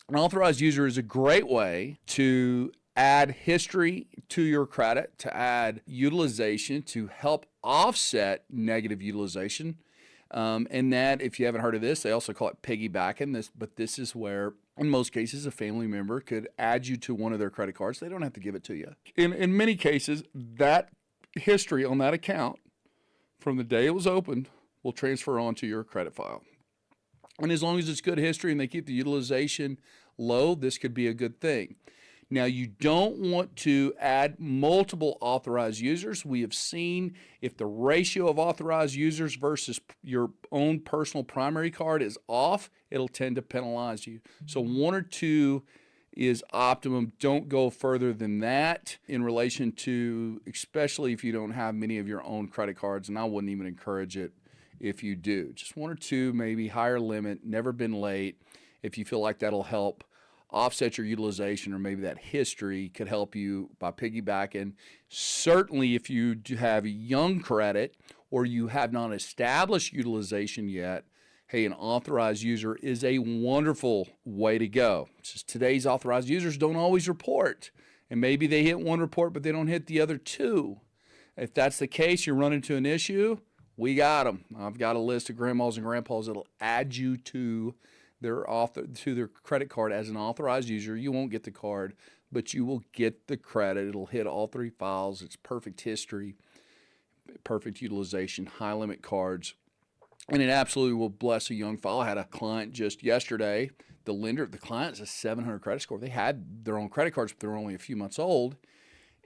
An authorized user is a great way to add history to your credit, to add utilization, to help offset negative utilization. And that, if you haven't heard of this, they also call it piggybacking. But this is where, in most cases, a family member could add you to one of their credit cards. They don't have to give it to you. In many cases, that history on that account from the day it was opened will transfer onto your credit file. And as long as it's good history and they keep the utilization low, this could be a good thing. Now, you don't want to add multiple authorized users. We have seen if the ratio of authorized users versus your own personal primary card is off, it'll tend to penalize you. So one or two is optimum. Don't go further than that in relation to, especially if you don't have many of your own credit cards, and I wouldn't even encourage it if you do. Just one or two, maybe higher limit, never been late, if you feel like that'll help offset your utilization, or maybe that history could help you by piggybacking. Certainly if you have young credit or you have not established utilization yet, hey, an authorized user is a wonderful way to go. It's just today's authorized users don't always report, and maybe they hit one report but they don't hit the other two. If that's the case, you run into an issue, we got them. I've got a list of grandmas and grandpas that'll add you to their credit card as an authorized user. You won't get the card, but you will get the credit. It'll hit all three files. It's perfect history, perfect utilization, high limit cards, and it absolutely will bless a young file. I had a client just yesterday. The client is a 700 credit score. They had their own credit cards, but they were only a few months old.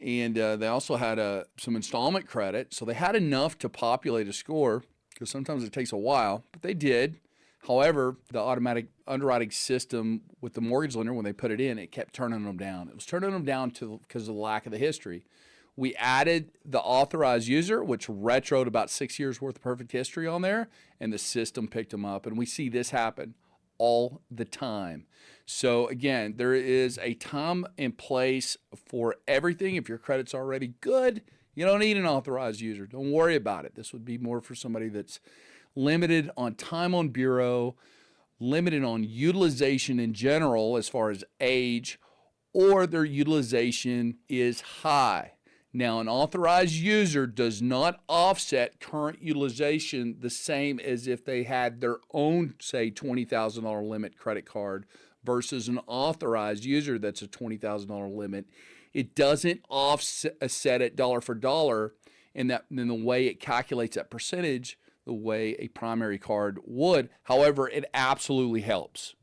And they also had some installment credit. So they had enough to populate a score, because sometimes it takes a while, but they did. However, the automatic underwriting system with the mortgage lender, when they put it in, it kept turning them down. It was turning them down because of the lack of the history. We added the authorized user, which retroed about 6 years worth of perfect history on there, and the system picked them up. And we see this happen all the time. So again, there is a time and place for everything. If your credit's already good, you don't need an authorized user. Don't worry about it. This would be more for somebody that's limited on time on bureau, limited on utilization in general as far as age, or their utilization is high. Now, an authorized user does not offset current utilization the same as if they had their own, say, $20,000 limit credit card versus an authorized user that's a $20,000 limit. It doesn't offset it dollar for dollar in the way it calculates that percentage the way a primary card would. However, it absolutely helps.